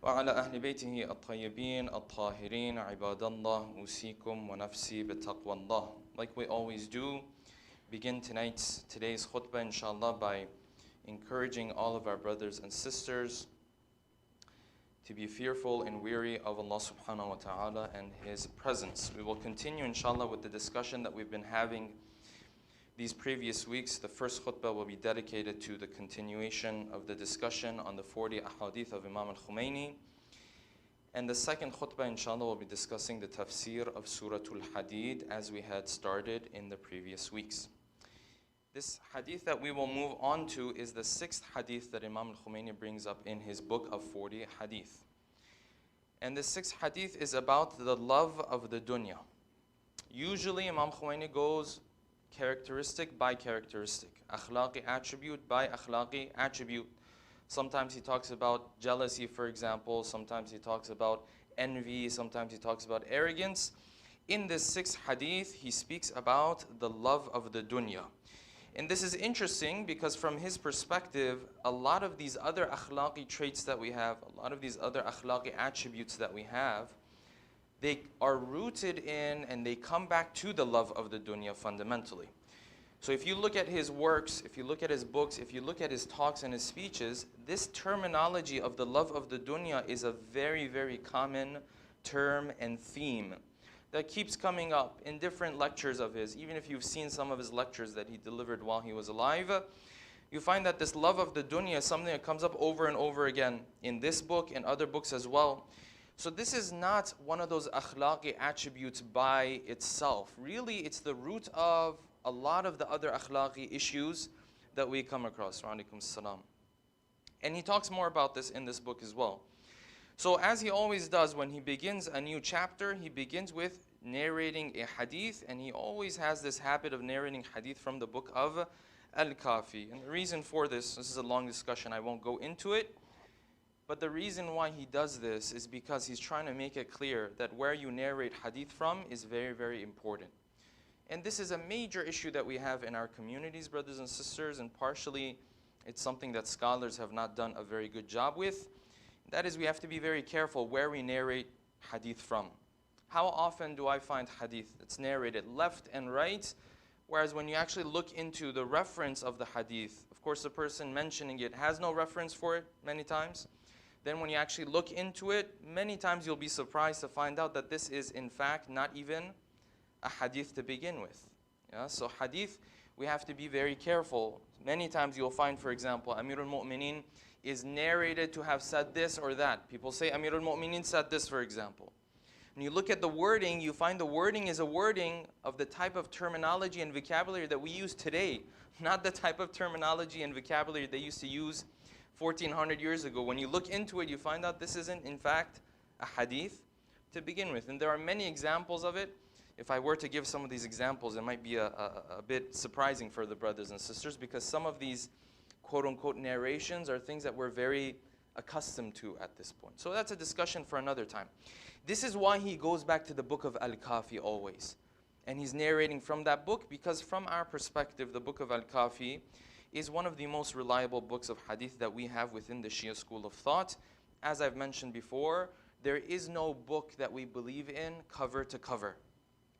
وعلى أهل بيته الطيبين الطاهرين عباد الله أوصيكم ونفسي بتقوى الله. Like we always do, begin today's khutbah inshallah by encouraging all of our brothers and sisters to be fearful and weary of Allah subhanahu wa ta'ala and His presence. We will continue inshallah with the discussion that we've been having these previous weeks. The first khutbah will be dedicated to the continuation of the discussion on the 40 ahadith of Imam al-Khomeini. And the second khutbah inshallah will be discussing the tafsir of Surah Al-Hadid as we had started in the previous weeks. This hadith that we will move on to is the sixth hadith that Imam al-Khomeini brings up in his book of 40 hadith. And the sixth hadith is about the love of the dunya. Usually Imam Khomeini goes characteristic by characteristic, akhlaqi attribute by akhlaqi attribute. Sometimes he talks about jealousy, for example. Sometimes he talks about envy. Sometimes he talks about arrogance. In this sixth hadith, he speaks about the love of the dunya. And this is interesting because from his perspective, a lot of these other akhlaqi traits that we have, a lot of these other akhlaqi attributes that we have, they are rooted in and they come back to the love of the dunya fundamentally. So if you look at his works, if you look at his books, if you look at his talks and his speeches, this terminology of the love of the dunya is a very, very common term and theme that keeps coming up in different lectures of his. Even if you've seen some of his lectures that he delivered while he was alive, you find that this love of the dunya is something that comes up over and over again in this book and other books as well. So this is not one of those akhlaqi attributes by itself. Really, it's the root of a lot of the other akhlaqi issues that we come across. Wa alaikum salam. And he talks more about this in this book as well. So as he always does when he begins a new chapter, he begins with narrating a hadith, and he always has this habit of narrating hadith from the book of Al-Kafi. And the reason for this is a long discussion, I won't go into it. But the reason why he does this is because he's trying to make it clear that where you narrate hadith from is very, very important. And this is a major issue that we have in our communities, brothers and sisters, and partially it's something that scholars have not done a very good job with. That is, we have to be very careful where we narrate hadith from. How often do I find hadith that's narrated left and right, whereas when you actually look into the reference of the hadith, of course the person mentioning it has no reference for it many times. Then when you actually look into it, many times you'll be surprised to find out that this is in fact not even a hadith to begin with. Yeah? So hadith, we have to be very careful. Many times you'll find, for example, Amir al-Mu'mineen is narrated to have said this or that. People say Amir al-Mu'mineen said this, for example. When you look at the wording, you find the wording is a wording of the type of terminology and vocabulary that we use today, not the type of terminology and vocabulary they used to use 1400 years ago. When you look into it, you find out this isn't in fact a hadith to begin with. And there are many examples of it. If I were to give some of these examples, it might be a bit surprising for the brothers and sisters, because some of these quote-unquote narrations are things that we're very accustomed to at this point. So that's a discussion for another time. This is why he goes back to the book of Al-Kafi always. And he's narrating from that book because from our perspective, the book of Al-Kafi is one of the most reliable books of hadith that we have within the Shia school of thought. As I've mentioned before, there is no book that we believe in cover to cover.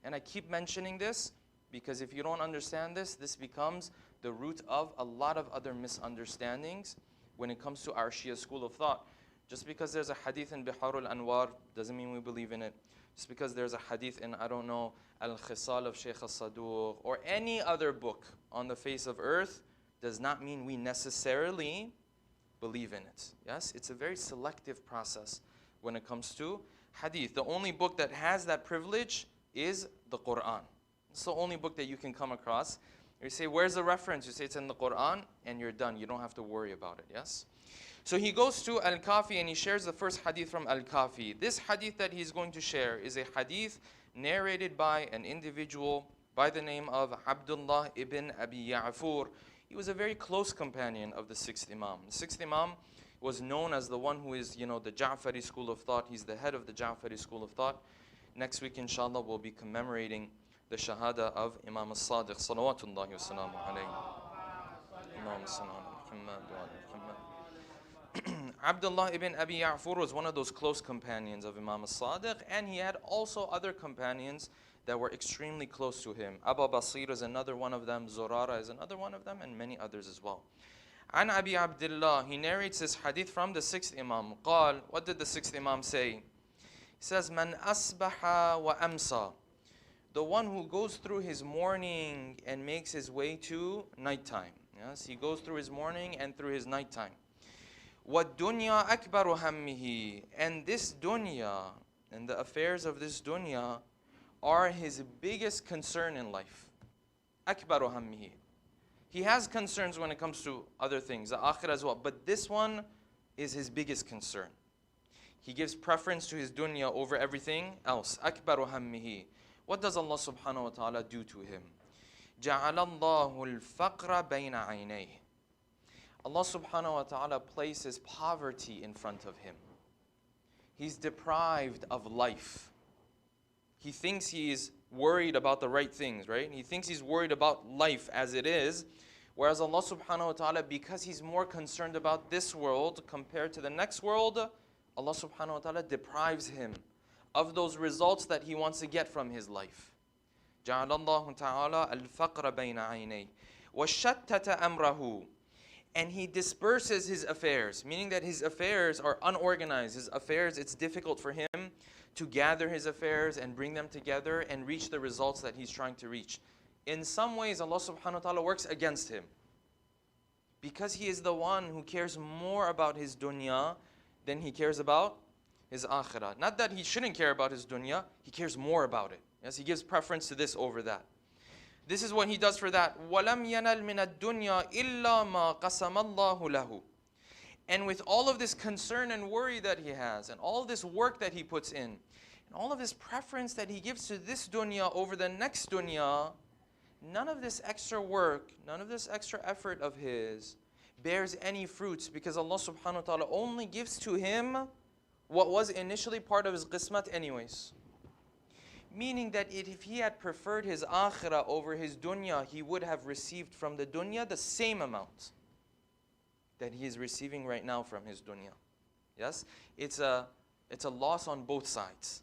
And I keep mentioning this because if you don't understand this, this becomes the root of a lot of other misunderstandings when it comes to our Shia school of thought. Just because there's a hadith in Bihar al-Anwar doesn't mean we believe in it. Just because there's a hadith in, I don't know, Al-Khisal of Shaykh al-Saduq or any other book on the face of earth does not mean we necessarily believe in it. Yes, it's a very selective process when it comes to hadith. The only book that has that privilege is the Quran. It's the only book that you can come across. You say, where's the reference? You say it's in the Quran, and you're done. You don't have to worry about it, yes? So he goes to Al-Kafi and he shares the first hadith from Al-Kafi. This hadith that he's going to share is a hadith narrated by an individual by the name of Abdullah ibn Abi Ya'fur. He was a very close companion of the sixth Imam. The sixth Imam was known as the one who is, the Ja'fari school of thought. He's the head of the Ja'fari school of thought. Next week, inshallah, we'll be commemorating the Shahada of Imam al-Sadiq, salawatullahi wa salamu alayhi. Allahumma salli ala Muhammad wa ala Muhammad. Abdullah ibn Abi Ya'fur was one of those close companions of Imam al-Sadiq, and he had also other companions that were extremely close to him. Abu Basir is another one of them, Zurara is another one of them, and many others as well. An Abi Abdullah, he narrates this hadith from the sixth Imam. قال, what did the sixth Imam say? He says, Man asbaha wa amsa. The one who goes through his morning and makes his way to nighttime. Yes, he goes through his morning and through his nighttime. وَالدُّنْيَا أَكْبَرُ هَمِّهِ. And this dunya, and the affairs of this dunya, are his biggest concern in life. أَكْبَرُ هَمِّهِ. He has concerns when it comes to other things, the akhirah as well, but this one is his biggest concern. He gives preference to his dunya over everything else. أَكْبَرُ هَمِّهِ. What does Allah subhanahu wa ta'ala do to him? جَعَلَ اللَّهُ الْفَقْرَ بَيْنَ عَيْنَيْهِ. Allah subhanahu wa ta'ala places poverty in front of him. He's deprived of life. He thinks he's worried about the right things, right? He thinks he's worried about life as it is. Whereas Allah subhanahu wa ta'ala, because he's more concerned about this world compared to the next world, Allah subhanahu wa ta'ala deprives him of those results that he wants to get from his life. جَعَلَ اللَّهُ تَعَالَى الْفَقْرَ بَيْنَ عَيْنَيْهِ وَشَتَّتَ أَمْرَهُ. And he disperses his affairs, meaning that his affairs are unorganized. His affairs, it's difficult for him to gather his affairs and bring them together and reach the results that he's trying to reach. In some ways, Allah subhanahu wa ta'ala works against him, because he is the one who cares more about his dunya than he cares about his akhirah. Not that he shouldn't care about his dunya, he cares more about it. Yes, he gives preference to this over that. This is what he does for that. وَلَمْ يَنَلْ مِنَ الدُّنْيَا إِلَّا مَا قَسَمَ اللَّهُ لَهُ. And with all of this concern and worry that he has, and all this work that he puts in, and all of this preference that he gives to this dunya over the next dunya, none of this extra work, none of this extra effort of his bears any fruits, because Allah subhanahu wa ta'ala only gives to him what was initially part of his qismat anyways. Meaning that if he had preferred his akhirah over his dunya, he would have received from the dunya the same amount that he is receiving right now from his dunya. Yes? It's a loss on both sides.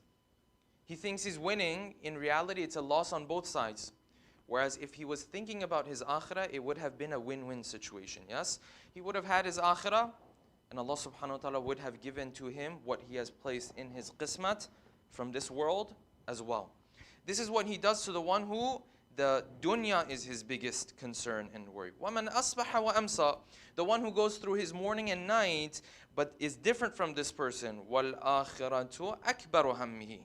He thinks he's winning. In reality, it's a loss on both sides. Whereas if he was thinking about his akhirah, it would have been a win-win situation. Yes? He would have had his akhirah, and Allah subhanahu wa ta'ala would have given to him what he has placed in his qismat from this world as well. This is what he does to the one who the dunya is his biggest concern and worry. وَمَنْ أَصْبَحَ وَأَمْسَى. The one who goes through his morning and night, but is different from this person. وَالْآخِرَةُ أَكْبَرُ هَمِّهِ.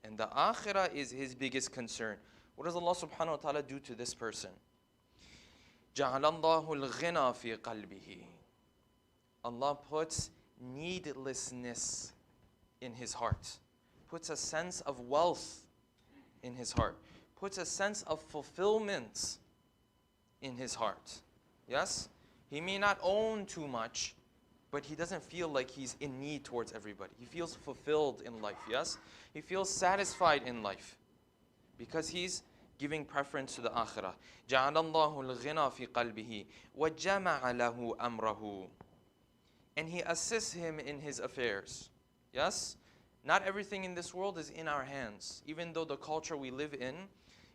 And the akhirah is his biggest concern. What does Allah subhanahu wa ta'ala do to this person? جَعَلَ اللَّهُ الْغِنَى فِي قَلْبِهِ. Allah puts needlessness in his heart. Puts a sense of wealth in his heart. Puts a sense of fulfillment in his heart. Yes? He may not own too much, but he doesn't feel like he's in need towards everybody. He feels fulfilled in life. Yes? He feels satisfied in life, because he's giving preference to the akhirah. جَعَلَ اللَّهُ الْغِنَى فِي قَلْبِهِ وَجَمَعَ لَهُ أَمْرَهُ. And he assists him in his affairs. Yes? Not everything in this world is in our hands. Even though the culture we live in,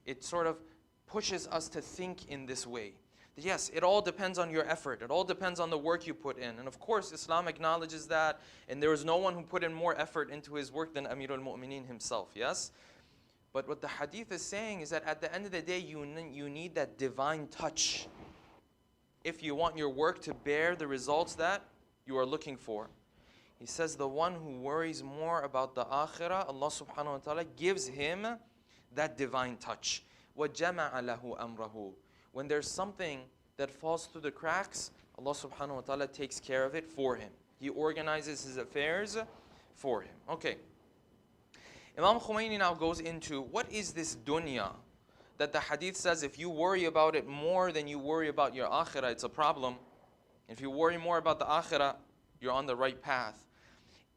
it sort of pushes us to think in this way. Yes, it all depends on your effort. It all depends on the work you put in. And of course, Islam acknowledges that. And there is no one who put in more effort into his work than Amirul Mu'mineen himself. Yes? But what the hadith is saying is that at the end of the day, you need that divine touch if you want your work to bear the results that you are looking for. He says the one who worries more about the akhirah, Allah subhanahu wa ta'ala gives him that divine touch. وَجَمَعَ لَهُ أَمْرَهُ. When there's something that falls through the cracks, Allah subhanahu wa ta'ala takes care of it for him. He organizes his affairs for him. Okay. Imam Khomeini now goes into what is this dunya that the hadith says if you worry about it more than you worry about your akhirah, it's a problem. If you worry more about the akhirah, you're on the right path.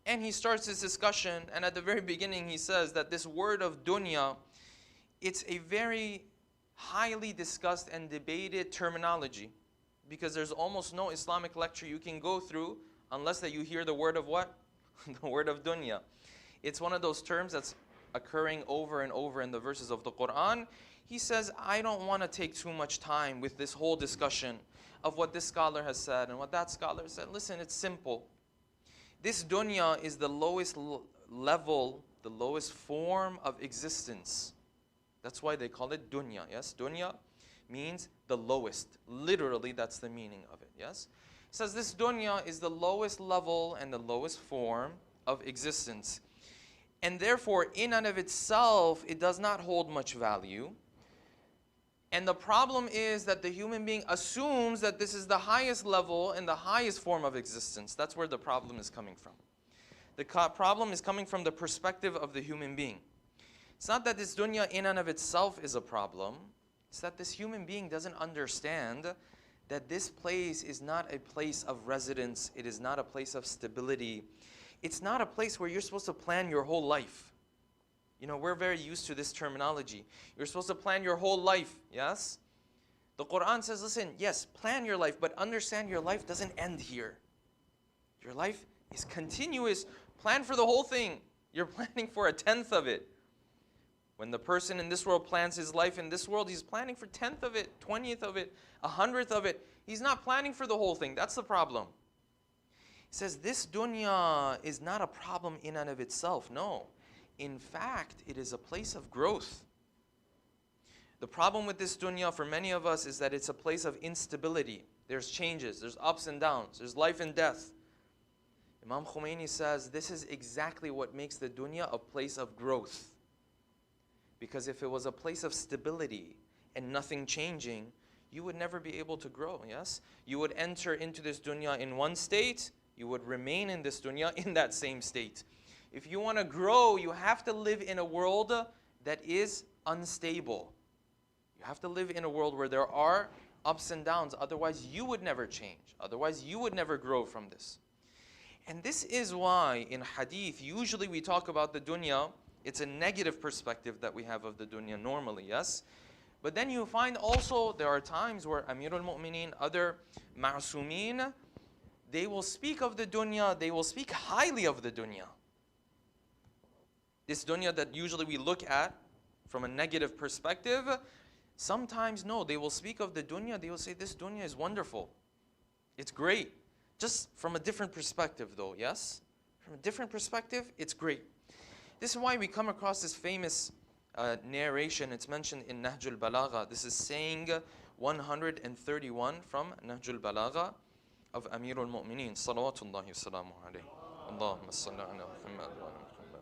And he starts this discussion, and at the very beginning he says that this word of dunya, it's a very highly discussed and debated terminology, because there's almost no Islamic lecture you can go through unless that you hear the word of what? The word of dunya. It's one of those terms that's occurring over and over in the verses of the Quran. He says, I don't want to take too much time with this whole discussion of what this scholar has said and what that scholar said. Listen, it's simple. This dunya is the lowest level, the lowest form of existence. That's why they call it dunya. Yes, dunya means the lowest. Literally, that's the meaning of it. Yes, it says this dunya is the lowest level and the lowest form of existence, and therefore, in and of itself, it does not hold much value. And the problem is that the human being assumes that this is the highest level and the highest form of existence. That's where the problem is coming from. The problem is coming from the perspective of the human being. It's not that this dunya in and of itself is a problem. It's that this human being doesn't understand that this place is not a place of residence. It is not a place of stability. It's not a place where you're supposed to plan your whole life. You know, we're very used to this terminology. You're supposed to plan your whole life, yes? The Quran says, listen, yes, plan your life, but understand your life doesn't end here. Your life is continuous. Plan for the whole thing. You're planning for 1/10 of it. When the person in this world plans his life in this world, he's planning for 1/10 of it, 20th of it, 100th of it. He's not planning for the whole thing. That's the problem. He says this dunya is not a problem in and of itself. No. In fact, it is a place of growth. The problem with this dunya for many of us is that it's a place of instability. There's changes, there's ups and downs, there's life and death. Imam Khomeini says this is exactly what makes the dunya a place of growth. Because if it was a place of stability and nothing changing, you would never be able to grow, yes? You would enter into this dunya in one state, you would remain in this dunya in that same state. If you want to grow, you have to live in a world that is unstable. You have to live in a world where there are ups and downs. Otherwise, you would never change. Otherwise, you would never grow from this. And this is why in Hadith, usually we talk about the dunya. It's a negative perspective that we have of the dunya normally, yes? But then you find also there are times where Amirul Mu'mineen, other ma'asumeen, they will speak of the dunya, they will speak highly of the dunya. This dunya that usually we look at from a negative perspective, sometimes no, they will speak of the dunya, they will say this dunya is wonderful. It's great. Just from a different perspective though, yes? From a different perspective, it's great. This is why we come across this famous narration. It's mentioned in Nahjul Balagha. This is saying 131 from Nahjul Balagha of Amirul Mu'mineen. Salawatullahi wa salamu alayhi. Allahumma salli ala Muhammad wa ala Muhammad.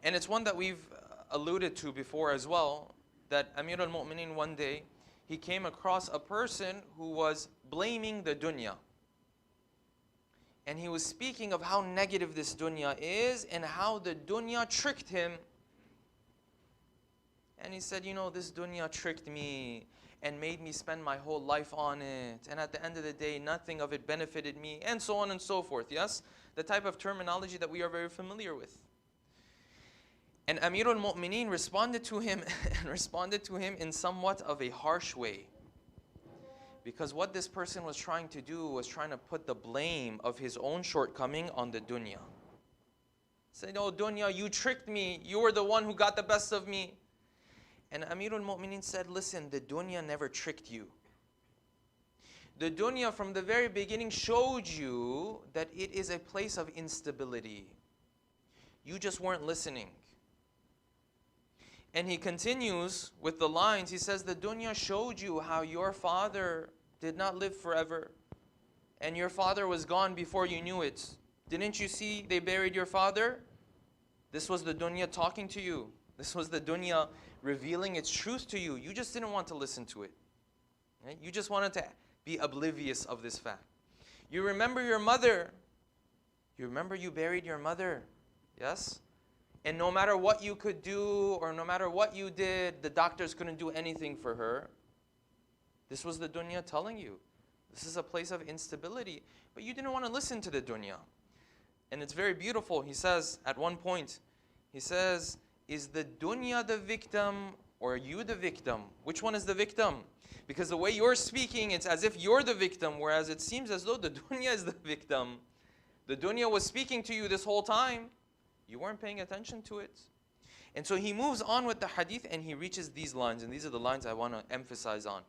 And it's one that we've alluded to before as well, that Amir al-Mu'mineen one day, he came across a person who was blaming the dunya. And he was speaking of how negative this dunya is and how the dunya tricked him. And he said, you know, this dunya tricked me and made me spend my whole life on it. And at the end of the day, nothing of it benefited me, and so on and so forth. Yes? The type of terminology that we are very familiar with. And Amirul Mu'mineen responded to him in somewhat of a harsh way. Because what this person was trying to do was trying to put the blame of his own shortcoming on the dunya. Said, oh dunya, you tricked me. You were the one who got the best of me. And Amirul Mu'mineen said, listen, the dunya never tricked you. The dunya from the very beginning showed you that it is a place of instability. You just weren't listening. And he continues with the lines. He says, the dunya showed you how your father did not live forever. And your father was gone before you knew it. Didn't you see they buried your father? This was the dunya talking to you. This was the dunya revealing its truth to you. You just didn't want to listen to it. Right? You just wanted to be oblivious of this fact. You remember your mother. You remember you buried your mother. Yes? And no matter what you could do or no matter what you did, the doctors couldn't do anything for her. This was the dunya telling you. This is a place of instability. But you didn't want to listen to the dunya. And it's very beautiful. He says at one point, he says, is the dunya the victim Or are you the victim? Which one is the victim? Because the way you're speaking, it's as if you're the victim, whereas it seems as though the dunya is the victim. The dunya was speaking to you this whole time. You weren't paying attention to it. And so he moves on with the hadith and he reaches these lines. And these are the lines I want to emphasize on.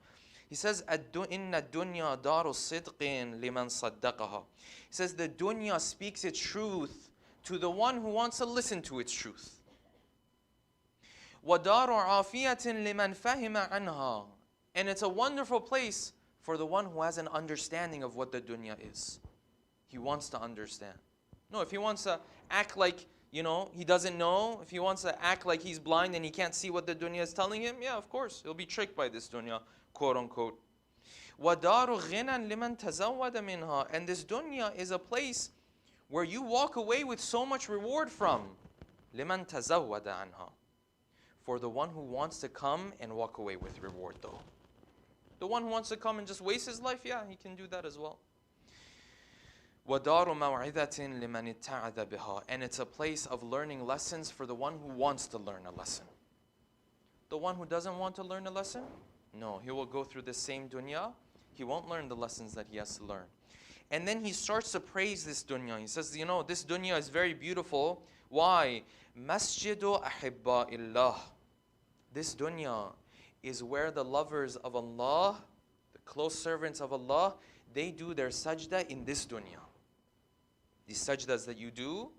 He says, إِنَّ الدُّنْيَا دَارُ الصِّدْقٍ لِمَنْ صَدَّقَهَا. He says, the dunya speaks its truth to the one who wants to listen to its truth. وَدَارُ عَافِيَةٍ لِمَنْ فَهِمَ عَنْهَا. And it's a wonderful place for the one who has an understanding of what the dunya is. He wants to understand. No, if he wants to act like, he doesn't know, if he wants to act like he's blind and he can't see what the dunya is telling him, yeah, of course, he'll be tricked by this dunya, quote unquote. وَدَارُ غِنًى لِمَنْ تَزَوَّدَ مِنْهَا. And this dunya is a place where you walk away with so much reward from. لِمَنْ تَزَوَّدَ عَنْهَا. For the one who wants to come and walk away with reward though. The one who wants to come and just waste his life, yeah, he can do that as well. وَدَارُ مَوْعِظَةٍ لِمَنِ اتَّعَذَ بِهَا. And it's a place of learning lessons for the one who wants to learn a lesson. The one who doesn't want to learn a lesson, no, he will go through the same dunya. He won't learn the lessons that he has to learn. And then he starts to praise this dunya. He says, this dunya is very beautiful. Why? Masjidu ahibba'illah. This dunya is where the lovers of Allah, the close servants of Allah, they do their sajda in this dunya. These sajdas that you do,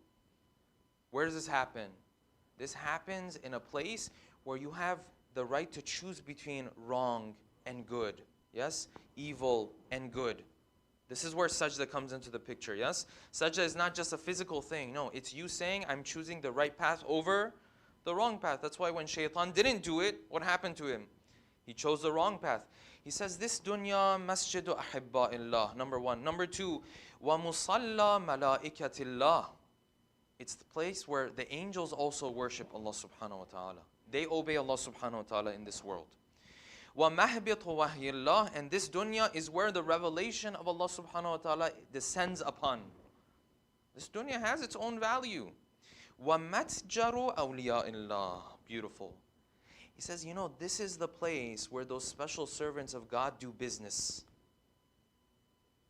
where does this happen? This happens in a place where you have the right to choose between wrong and good. Yes? Evil and good. This is where sajda comes into the picture, yes? Sajda is not just a physical thing. No, it's you saying, I'm choosing the right path over the wrong path. That's why when shaitan didn't do it, what happened to him? He chose the wrong path. He says, this dunya masjidu ahibba'illah, number one. Number two, wa musalla malaikatillah. It's the place where the angels also worship Allah subhanahu wa ta'ala. They obey Allah subhanahu wa ta'ala in this world. Wa mahbitu wahyillah. And this dunya is where the revelation of Allah subhanahu wa ta'ala descends upon. This dunya has its own value. Wa matjaru awliya'illah. Beautiful. He says, this is the place where those special servants of God do business.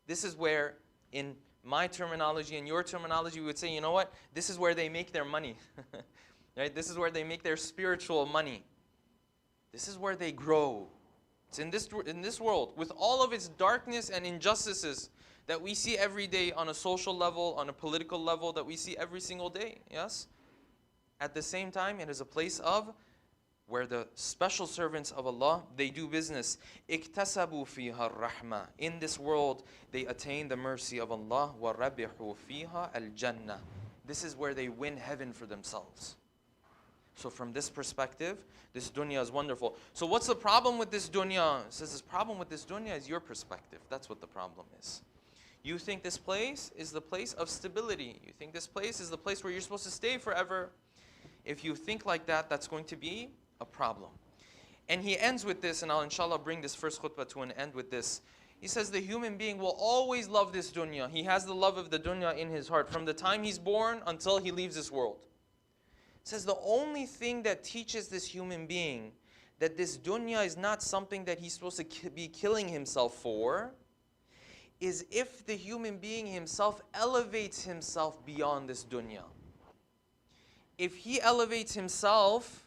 This is where, in my terminology and your terminology, we would say, this is where they make their money. Right? This is where they make their spiritual money. This is where they grow. It's in this world, with all of its darkness and injustices that we see every day on a social level, on a political level, that we see every single day. Yes? At the same time, it is a place of where the special servants of Allah, they do business. اكتسبوا فيها الرحمة. In this world, they attain the mercy of Allah. وَرَبِحُوا فِيهَا الْجَنَّةِ. This is where they win heaven for themselves. So from this perspective, this dunya is wonderful. So what's the problem with this dunya? It says this problem with this dunya is your perspective. That's what the problem is. You think this place is the place of stability. You think this place is the place where you're supposed to stay forever. If you think like that, that's going to be a problem. And he ends with this, and I'll inshallah bring this first khutbah to an end with this. He says the human being will always love this dunya. He has the love of the dunya in his heart from the time he's born until he leaves this world. He says the only thing that teaches this human being that this dunya is not something that he's supposed to be killing himself for is if the human being himself elevates himself beyond this dunya. If he elevates himself,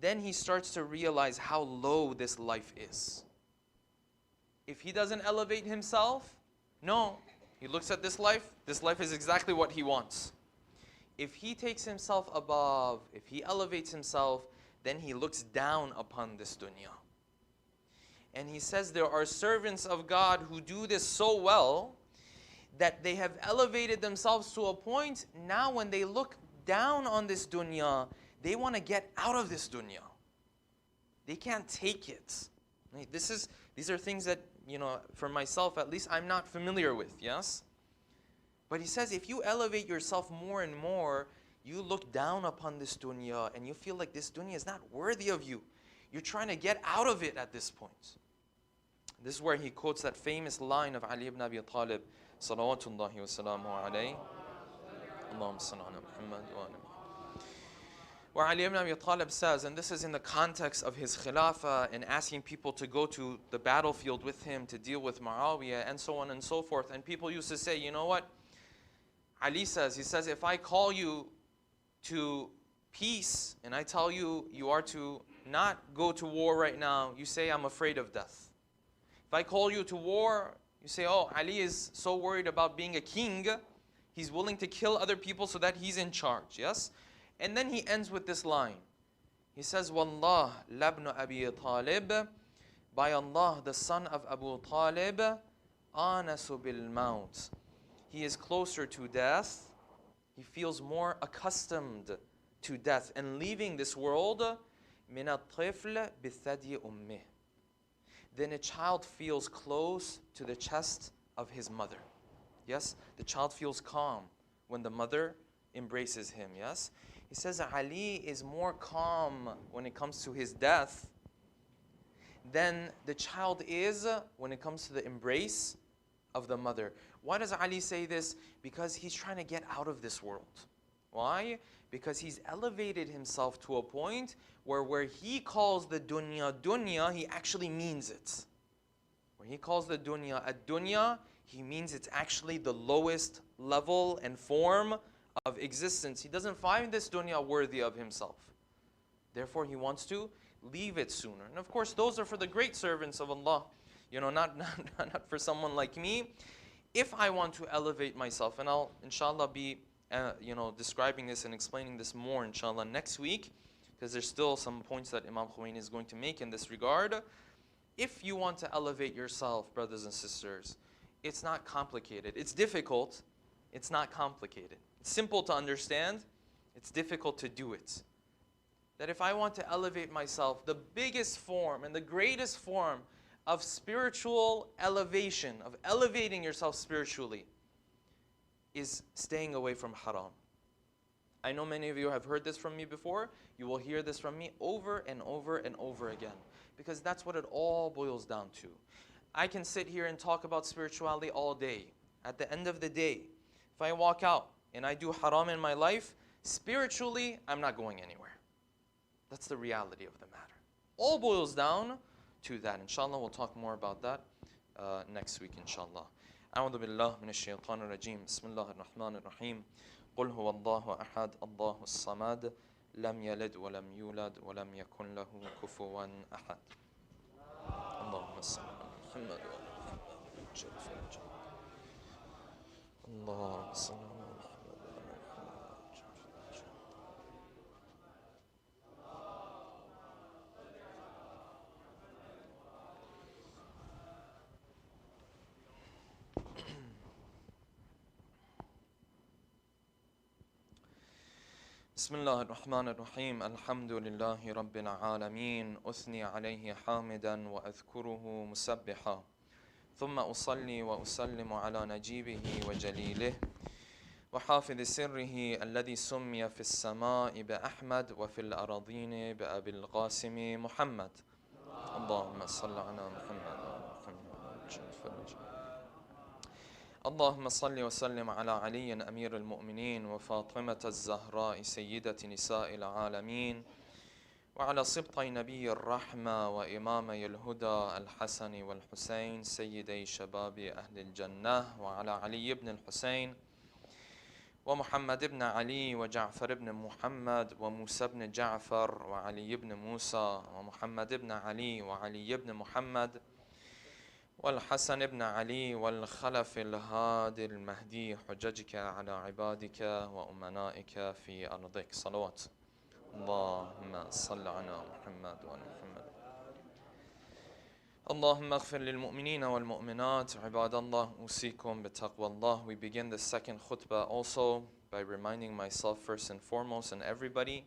then he starts to realize how low this life is. If he doesn't elevate himself, no, he looks at this life is exactly what he wants. If he takes himself above, if he elevates himself, then he looks down upon this dunya. And he says there are servants of God who do this so well that they have elevated themselves to a point now when they look down on this dunya, they want to get out of this dunya. They can't take it. These are things that, for myself at least, I'm not familiar with, yes? But he says if you elevate yourself more and more, you look down upon this dunya and you feel like this dunya is not worthy of you. You're trying to get out of it at this point. This is where he quotes that famous line of Ali ibn Abi Talib, salawatullahi wa salamu alayhi. Allahumma salli ala Muhammad wa ala where Ali ibn Abi Talib says, and this is in the context of his khilafah and asking people to go to the battlefield with him to deal with Muawiyah and so on and so forth. And people used to say, you know what? Ali says, he says, if I call you to peace and I tell you you are to not go to war right now, you say, I'm afraid of death. If I call you to war, you say, oh, Ali is so worried about being a king, he's willing to kill other people so that he's in charge. Yes? And then he ends with this line. He says, Wallah, labnu Abi Talib, by Allah, the son of Abu Talib, anasu bil maut. He is closer to death. He feels more accustomed to death and leaving this world. Min at-tifl bi-thadi ummih. Then a child feels close to the chest of his mother. Yes, the child feels calm when the mother embraces him. Yes, he says Ali is more calm when it comes to his death than the child is when it comes to the embrace of the mother. Why does Ali say this? Because he's trying to get out of this world. Why? Because he's elevated himself to a point where he calls the dunya dunya, he actually means it. When he calls the dunya a dunya, he means it's actually the lowest level and form of existence. He doesn't find this dunya worthy of himself. Therefore, he wants to leave it sooner. And of course, those are for the great servants of Allah. You know, not for someone like me. If I want to elevate myself, and I'll inshallah be describing this and explaining this more inshallah next week, because there's still some points that Imam Khomeini is going to make in this regard. If you want to elevate yourself, brothers and sisters, it's not complicated. It's difficult. It's not complicated. It's simple to understand. It's difficult to do it. That if I want to elevate myself, the biggest form and the greatest form of spiritual elevation, of elevating yourself spiritually, is staying away from haram. I know many of you have heard this from me before. You will hear this from me over and over and over again, because that's what it all boils down to. I can sit here and talk about spirituality all day. At the end of the day, if I walk out and I do haram in my life, spiritually, I'm not going anywhere. That's the reality of the matter. All boils down to that. Inshallah, we'll talk more about that next week, inshallah. أعوذ بالله من الشيطان الرجيم بسم الله الرحمن الرحيم قل هو الله أحد الله الصمد لم يلد ولم يولد ولم يكن له كفوا أحد اللهم صل على محمد اللهم صل على بسم الله الرحمن الرحيم الحمد لله رب العالمين أثني عليه حامدا وأذكره مسبحا ثم أصلي وأسلم على نجيبه وجليله وحافظ سره الذي سمي في السماء بأحمد وفي الأراضين بأبي القاسم محمد اللهم صل على محمد اللهم صل وسلم على علي أمير المؤمنين وفاطمة الزهراء سيدة نساء العالمين وعلى سبطي نبي الرحمة وإمامي الهدى الحسن والحسين سيدي شباب أهل الجنة وعلى علي بن الحسين ومحمد بن علي وجعفر بن محمد وموسى بن جعفر وعلي بن موسى ومحمد بن علي وعلي بن محمد والحسن بن علي والخلف الهادي المهدي حججك على عبادك وأمنائك في أرضك صلوات اللهم صل على محمد وعلى محمد اللهم اغفر للمؤمنين والمؤمنات عباد الله أوصيكم بتقوى الله. We begin the second khutbah also by reminding myself first and foremost and everybody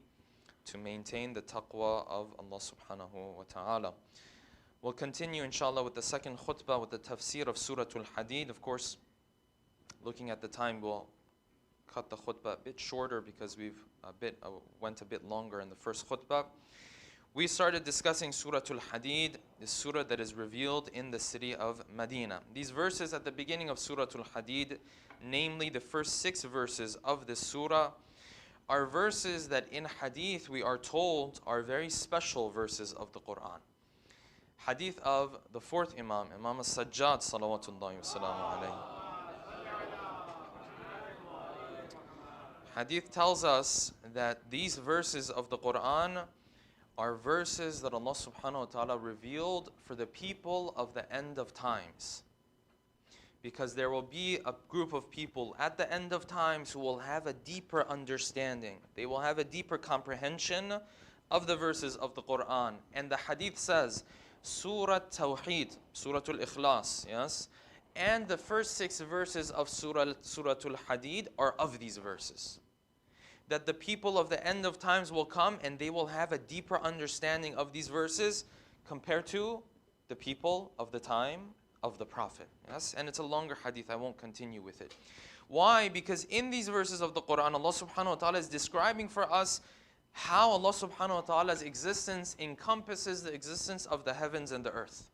to maintain the taqwa of Allah subhanahu wa ta'ala. We'll continue inshallah with the second khutbah with the tafsir of Surah Al-Hadid. Of course, looking at the time, we'll cut the khutbah a bit shorter because we've went a bit longer in the first khutbah. We started discussing Surah Al-Hadid, the surah that is revealed in the city of Medina. These verses at the beginning of Surah Al-Hadid, namely the first 6 verses of this surah, are verses that in Hadith we are told are very special verses of the Quran. Hadith of the fourth Imam, Imam al-Sajjad, salawatullahi wa salamu alayhi. Hadith tells us that these verses of the Quran are verses that Allah subhanahu wa ta'ala revealed for the people of the end of times. Because there will be a group of people at the end of times who will have a deeper understanding. They will have a deeper comprehension of the verses of the Quran. And the Hadith says, Surah Tawheed, Surah Al-Ikhlas, yes? And the first 6 verses of Surah Al-Hadid are of these verses. That the people of the end of times will come and they will have a deeper understanding of these verses compared to the people of the time of the Prophet. Yes, and it's a longer hadith, I won't continue with it. Why? Because in these verses of the Quran, Allah subhanahu wa ta'ala is describing for us how Allah subhanahu wa ta'ala's existence encompasses the existence of the heavens and the earth.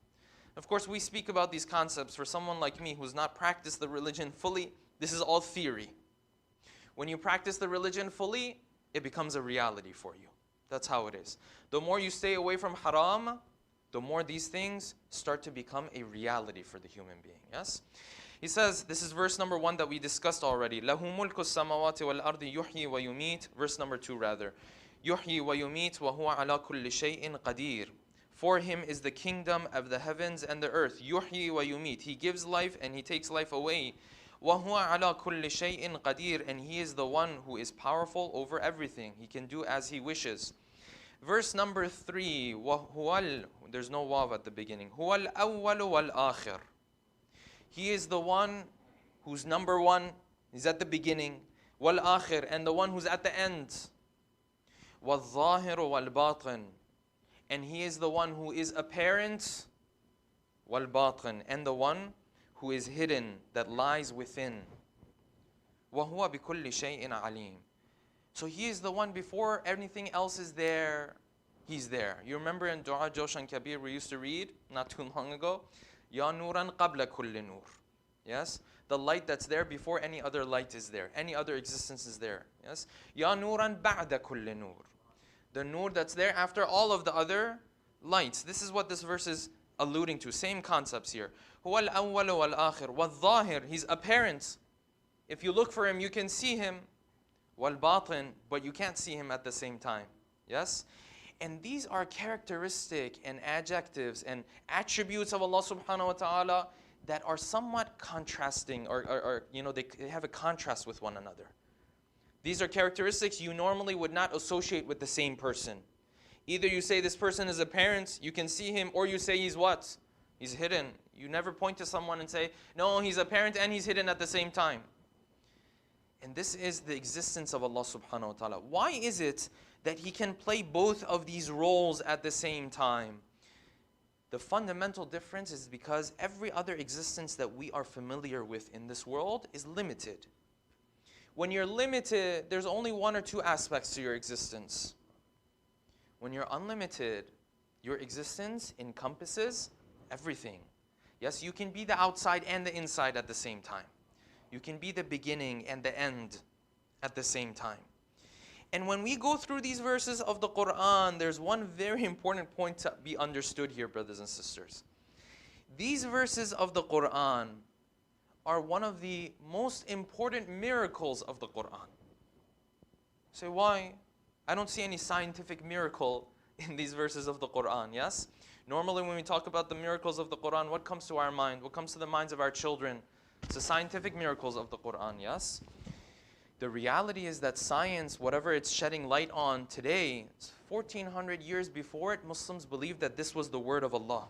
Of course, we speak about these concepts. For someone like me who's not practiced the religion fully, this is all theory. When you practice the religion fully, it becomes a reality for you. That's how it is. The more you stay away from haram, the more these things start to become a reality for the human being. Yes? He says, this is verse number 1 that we discussed already. لَهُ مُلْكُ السَّمَوَاتِ وَالْأَرْضِ يُحْيِي وَيُمِيتُ. Verse number 2 rather. يُحْيِي وَيُمِيتُ وَهُوَ عَلَى كُلِّ شَيْءٍ قَدِيرٌ. For him is the kingdom of the heavens and the earth. يُحْيِي وَيُمِيتُ. He gives life and he takes life away. وَهُوَ عَلَى كُلِّ شَيْءٍ قَدِيرٌ. And he is the one who is powerful over everything. He can do as he wishes. Verse number 3, there's no waw at the beginning. هُوَ الْأَوَّلُ وَالْآخِرُ. He is the one who's number 1, he's at the beginning. وَالْآخِرُ, and the one who's at the end. وَالظَّاهِرُ وَالْبَاطِنُ. And he is the one who is apparent. وَالْبَاطِنُ, and the one who is hidden, that lies within. وَهُوَ بِكُلِّ شَيْءٍ عَلِيمٌ. So he is the one before anything else is there, he's there. You remember in Dua Joshan Kabir we used to read not too long ago, Ya Nuran Qabla Kulli Nur. Yes? The light that's there before any other light is there, any other existence is there. Yes? Ya Nuran Ba'da Kulli Nur. The Nur that's there after all of the other lights. This is what this verse is alluding to. Same concepts here. Huwa al-awwal wal-akhir. Wal-zahir. He's apparent. If you look for him, you can see him. Wal-batin, but you can't see him at the same time. Yes? And these are characteristic and adjectives and attributes of Allah subhanahu wa ta'ala that are somewhat contrasting or you know, they have a contrast with one another. These are characteristics you normally would not associate with the same person. Either you say this person is apparent, you can see him, or you say he's what? He's hidden. You never point to someone and say, no, he's apparent and he's hidden at the same time. And this is the existence of Allah subhanahu wa ta'ala. Why is it that he can play both of these roles at the same time? The fundamental difference is because every other existence that we are familiar with in this world is limited. When you're limited, there's only 1 or 2 aspects to your existence. When you're unlimited, your existence encompasses everything. Yes, you can be the outside and the inside at the same time. You can be the beginning and the end at the same time. And when we go through these verses of the Quran, there's one very important point to be understood here, brothers and sisters. These verses of the Quran are one of the most important miracles of the Quran. Say, why? I don't see any scientific miracle in these verses of the Quran, yes? Normally when we talk about the miracles of the Quran, what comes to our mind? What comes to the minds of our children? It's the scientific miracles of the Quran, yes? The reality is that science, whatever it's shedding light on today, 1400 years before it, Muslims believed that this was the word of Allah.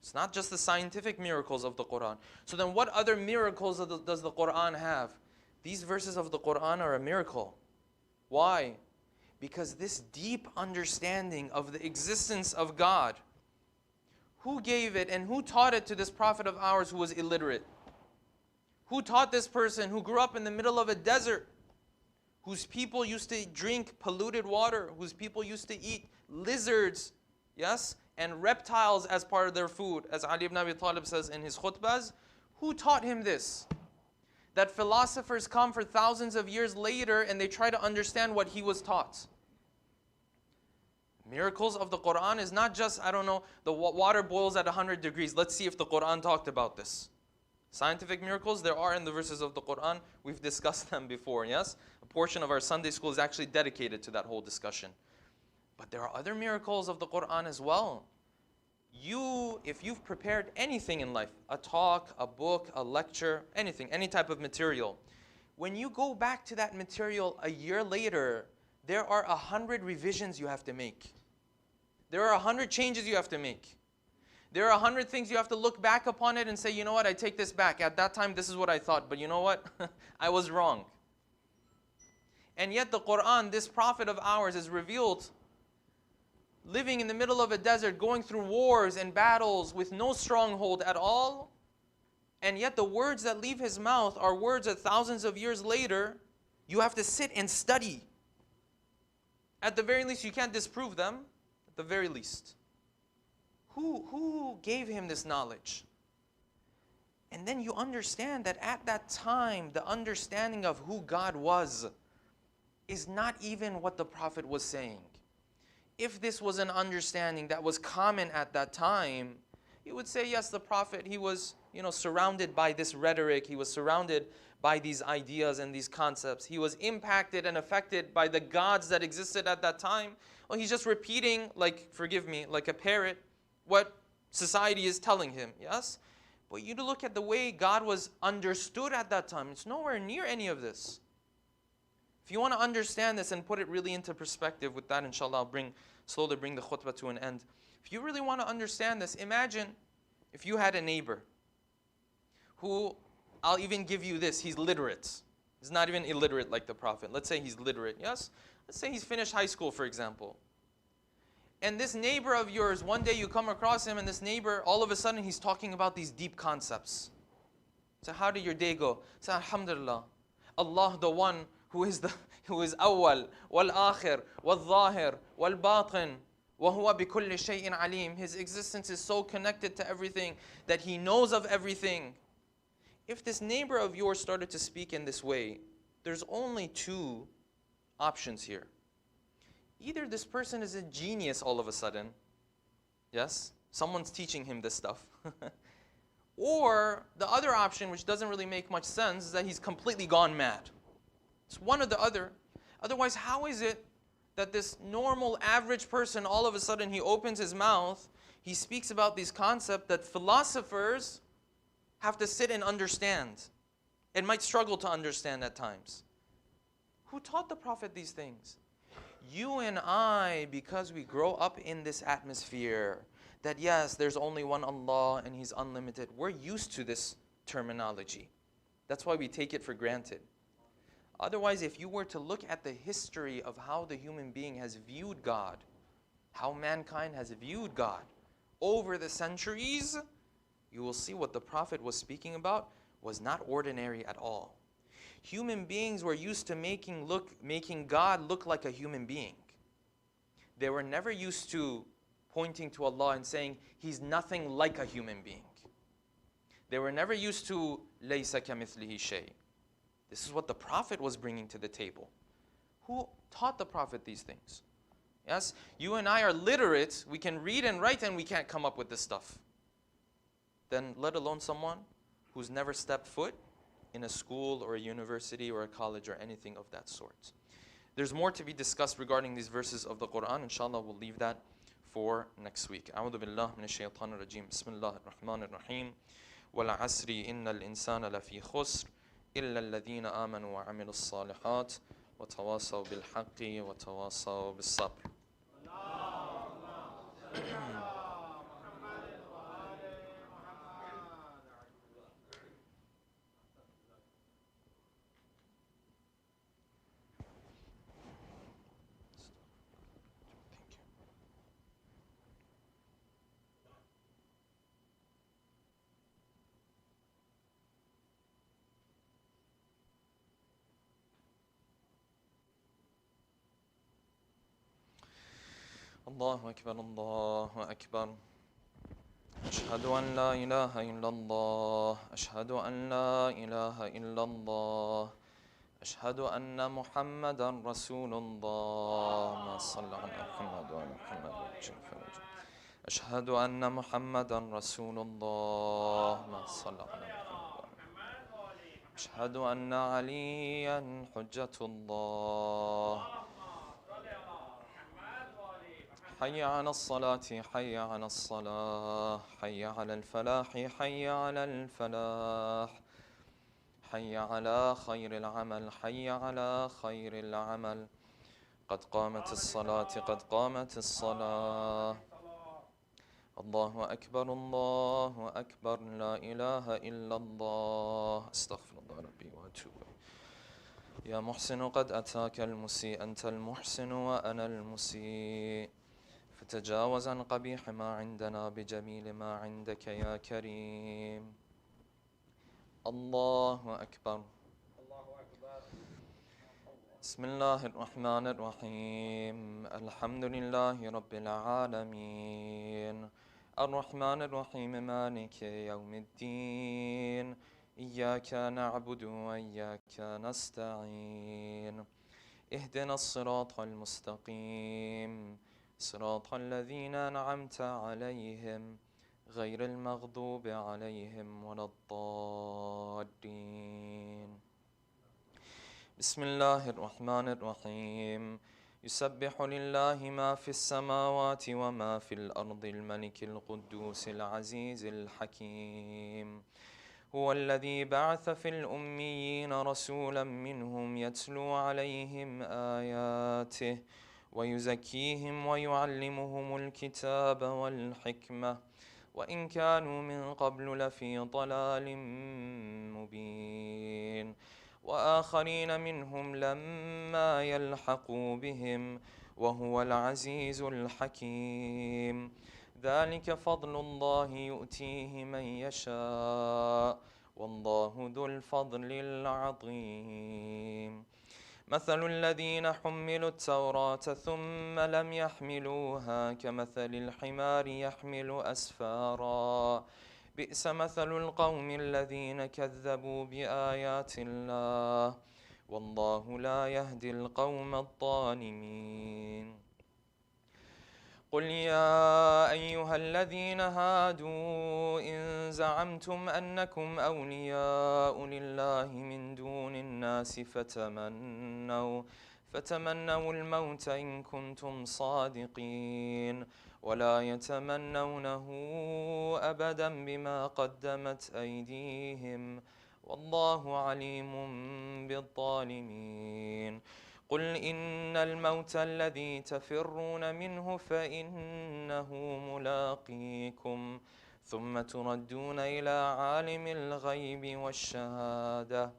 It's not just the scientific miracles of the Quran. So then what other miracles does the Quran have? These verses of the Quran are a miracle. Why? Because this deep understanding of the existence of God, who gave it and who taught it to this prophet of ours who was illiterate? Who taught this person who grew up in the middle of a desert, whose people used to drink polluted water, whose people used to eat lizards, yes, and reptiles as part of their food, as Ali ibn Abi Talib says in his khutbas? Who taught him this? that philosophers come for thousands of years later and they try to understand what he was taught. Miracles of the Quran is not just, I don't know, the water boils at 100 degrees. Let's see if the Quran talked about this. Scientific miracles, there are in the verses of the Quran. We've discussed them before, yes? A portion of our Sunday school is actually dedicated to that whole discussion. But there are other miracles of the Quran as well. If you've prepared anything in life, a talk, a book, a lecture, anything, any type of material, when you go back to that material a year later, there are 100 revisions you have to make. There are 100 changes you have to make. There are 100 things you have to look back upon it and say, you know what, I take this back. At that time, this is what I thought, but you know what? I was wrong. And yet the Quran, this prophet of ours, is revealed living in the middle of a desert, going through wars and battles with no stronghold at all. And yet the words that leave his mouth are words that thousands of years later, you have to sit and study. At the very least, you can't disprove them. At the very least. Who gave him this knowledge? And then you understand that at that time, the understanding of who God was is not even what the Prophet was saying. If this was an understanding that was common at that time, you would say, yes, the Prophet, he was, surrounded by this rhetoric. He was surrounded by these ideas and these concepts. He was impacted and affected by the gods that existed at that time. Well, he's just repeating, like a parrot, what society is telling him, yes? But you look at the way God was understood at that time. It's nowhere near any of this. If you want to understand this and put it really into perspective, with that, inshallah, I'll slowly bring the khutbah to an end. If you really want to understand this, imagine if you had a neighbor who, I'll even give you this, he's literate. He's not even illiterate like the Prophet. Let's say he's literate, yes? Let's say he's finished high school, for example. And this neighbor of yours, one day you come across him, and this neighbor, all of a sudden, he's talking about these deep concepts. So how did your day go? Say, Alhamdulillah. Allah, the one who is awwal, wal akhir, wal zahir, wal batin, wa huwa bi kulli shay'in alim. His existence is so connected to everything that he knows of everything. If this neighbor of yours started to speak in this way, there's only two options here. Either this person is a genius all of a sudden, yes, someone's teaching him this stuff, or the other option, which doesn't really make much sense, is that he's completely gone mad. It's one or the other. Otherwise, how is it that this normal, average person, all of a sudden he opens his mouth, he speaks about these concepts that philosophers have to sit and understand and might struggle to understand at times? Who taught the Prophet these things? You and I, because we grow up in this atmosphere that yes, there's only one Allah and He's unlimited, we're used to this terminology. That's why we take it for granted. Otherwise, if you were to look at the history of how the human being has viewed God, how mankind has viewed God over the centuries, you will see what the Prophet was speaking about was not ordinary at all. Human beings were used to making God look like a human being. They were never used to pointing to Allah and saying, He's nothing like a human being. They were never used to لَيْسَ كَمِثْلِهِ شَيْءٍ. This is what the Prophet was bringing to the table. Who taught the Prophet these things? Yes, you and I are literate. We can read and write and we can't come up with this stuff. Then let alone someone who's never stepped foot in a school or a university or a college or anything of that sort. There's more to be discussed regarding these verses of the Quran. Inshallah, we'll leave that for next week. أعوذ بالله من الشيطان الرجيم. بسم الله الرحمن الرحيم. والعصر إن الإنسان لفي خسر إلا الذين آمنوا وعملوا الصالحات وتواصوا بالحق وتواصوا بالصبر. الله أكبر الله أكبر. أشهد أن لا إله إلا الله أشهد أن لا إله إلا الله أشهد أن محمدا رسول الله ما صلى على محمد وعلى محمد أشهد أن محمدا رسول الله ما صلى على محمد أشهد أن عليا حجة الله حي على الصلاة حي على الصلاة حي على الفلاح حي على الفلاح حي على خير العمل حي على خير العمل قد قامت الصلاة قد قامت الصلاة الله أكبر الله أكبر لا إله إلا الله استغفر الله ربي وأتوب يا محسن قد أتاك المسيء أنت المحسن وأنا المسيء فتجاوز عن قبيح ما عندنا بجميل ما عندك يا كريم الله أكبر بسم الله الرحمن الرحيم الحمد لله رب العالمين الرحمن الرحيم مالك يوم الدين إياك نعبد وإياك نستعين اهدنا الصراط المستقيم صراط الذين أنعمت عليهم غير المغضوب عليهم ولا الضالين بسم الله الرحمن الرحيم يسبح لله ما في السماوات وما في الأرض الملك القدوس العزيز الحكيم هو الذي بعث في الأميين رسولا منهم يتلو عليهم آياته ويزكيهم ويعلمهم الكتاب والحكمة وإن كانوا من قبل لفي ضلال مبين وآخرين منهم لما يلحقوا بهم وهو العزيز الحكيم ذلك فضل الله يؤتيه من يشاء والله ذو الفضل العظيم مثل الذين حملوا التوراة ثم لم يحملوها كمثل الحمار يحمل أسفارا بئس مثل القوم الذين كذبوا بآيات الله والله لا يهدي القوم الظالمين قل يا أيها الذين هادوا إن زعمتم أنكم أولياء لله من دون الناس فتمنوا الموت إن كنتم صادقين ولا يتمنونه أبدا بما قدمت أيديهم والله عليم بالظالمين قل إن الموت الذي تفرون منه فإنه ملاقيكم ثم تردون إلى عالم الغيب والشهادة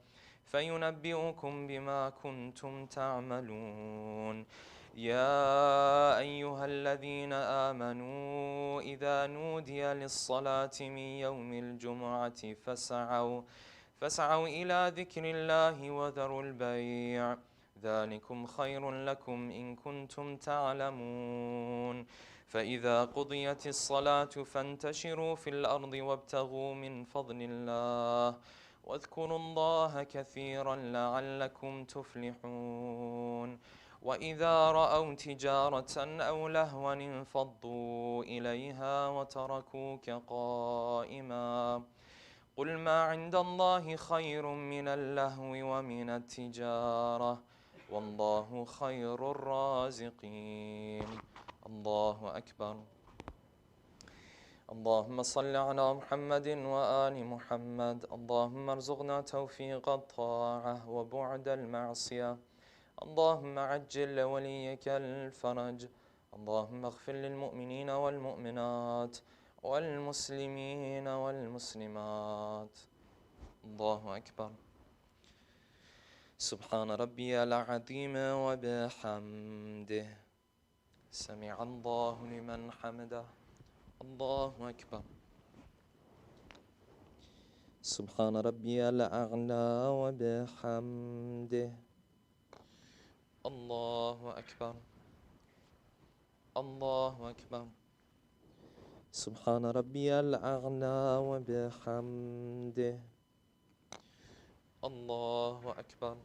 فينبئكم بما كنتم تعملون يا أيها الذين آمنوا إذا نودي للصلاة من يوم الجمعة فاسعوا إلى ذكر الله وذروا البيع ذلكم خير لكم إن كنتم تعلمون فإذا قضيت الصلاة فانتشروا في الأرض وابتغوا من فضل الله واذكروا الله كثيرا لعلكم تفلحون وإذا رأوا تجارة أو لهوا انفضوا إليها وتركوك قائما قل ما عند الله خير من اللهو ومن التجارة والله خير الرازقين الله أكبر اللهم صل على محمد وآل محمد اللهم ارزقنا توفيق الطاعة وبعد المعصية اللهم عجل لوليك الفرج اللهم اغفر للمؤمنين والمؤمنات والمسلمين والمسلمات الله أكبر سبحان ربي العظيم وبحمده سمع الله لمن حمده الله أكبر سبحان ربي الأعلى وبحمده الله أكبر الله أكبر سبحان ربي الأعلى وبحمده. الله أكبر.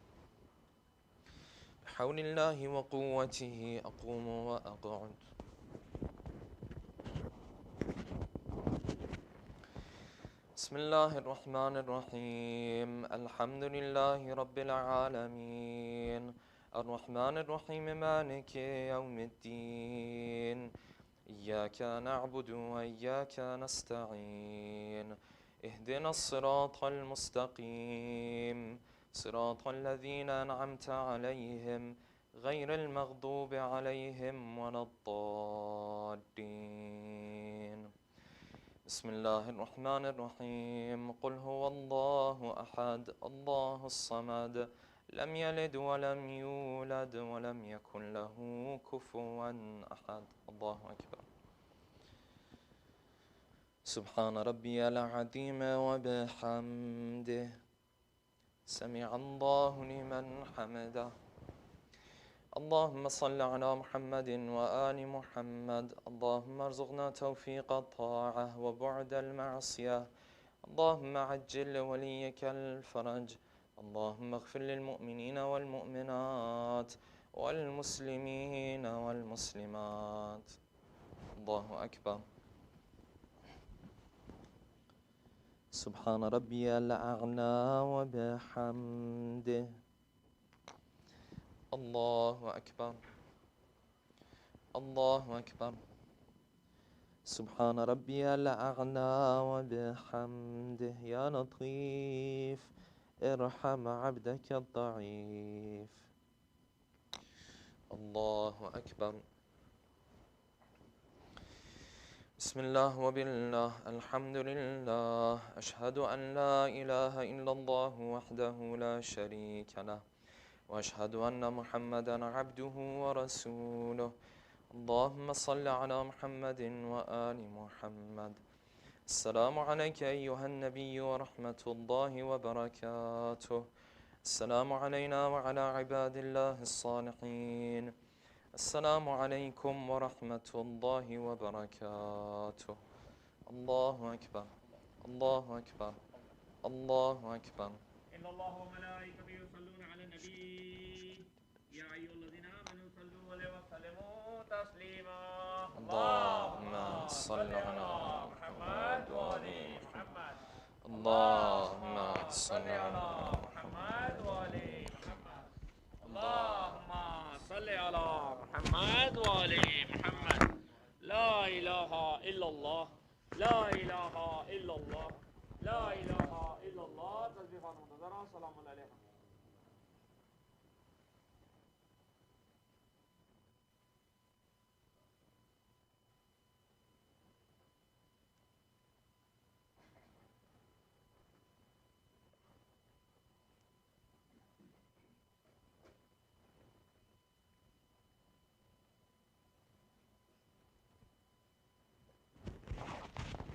بحول الله وقوته أقوم وأقعد. بسم الله الرحمن الرحيم. الحمد لله رب العالمين الرحمن الرحيم مالك يوم الدين. إياك نعبد وإياك نستعين. اهدنا الصراط المستقيم صراط الذين أنعمت عليهم غير المغضوب عليهم ولا الضالين. بسم الله الرحمن الرحيم. قل هو الله أحد الله الصمد لم يلد ولم يولد ولم يكن له كفوا أحد. الله أكبر. سبحان ربي العظيم وبحمده. سمع الله لمن حمده. اللهم صل على محمد وآل محمد. اللهم ارزقنا توفيق الطاعة وبعد المعصية. اللهم عجل لوليك الفرج. اللهم اغفر للمؤمنين والمؤمنات والمسلمين والمسلمات. الله أكبر. سبحان ربي الأعلى وبحمده. الله أكبر. الله أكبر. سبحان ربي الأعلى وبحمده. يا لطيف ارحم عبدك الضعيف. الله أكبر. بسم الله وبالله الحمد لله. أشهد أن لا إله إلا الله وحده لا شريك له وأشهد أن محمدا عبده ورسوله. اللهم صل على محمد وآل محمد. السلام عليك أيها النبي ورحمة الله وبركاته. السلام علينا وعلى عباد الله الصالحين. السلام عليكم ورحمة الله وبركاته. الله أكبر. الله أكبر. الله أكبر. إن الله وملائكته يصلون على النبي يا أيها الذين آمنوا صلوا عليه وسلموا تسليما. اللهم صل على محمد وآل محمد. اللهم صل على محمد وآل محمد. اللهم صل على محمد وآل محمد. لا إله إلا الله. لا إله إلا الله. لا إله إلا الله. تسبيحا منتظرا. سلام عليكم.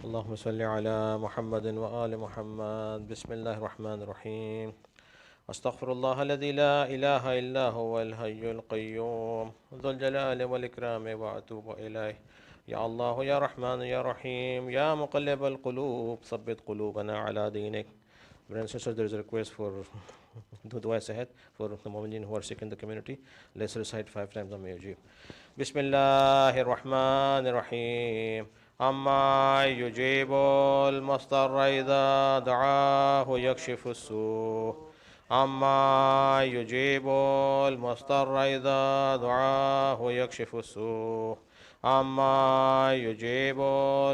اللهم صل على محمد وآل محمد. بسم الله الرحمن الرحيم. أستغفر الله الذي لا إله إلا هو الحي القيوم ذو الجلال والإكرام وأتوب إليه. يا الله يا رحمن يا رحيم يا مقلب القلوب ثبت قلوبنا على دينك. Brothers and sisters, there is a request for dua ahead for the Mu'minin who are sick in the community. Let's recite 5 times the Mujib. Bismillahir Rahmanir Rahim. أما يجيب المضطر إذا دعاه يكشف السوء. أما يجيب المضطر إذا دعاه يكشف السوء. أما يجيب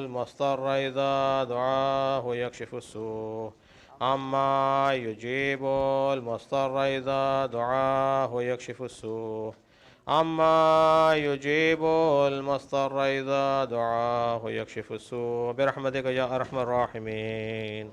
المضطر إذا دعاه يكشف السوء. أما يجيب المضطر إذا دعاه يكشف السوء. أما يجيب المضطر إذا دعاه يكشف السوء. برحمتك يا أرحم الراحمين.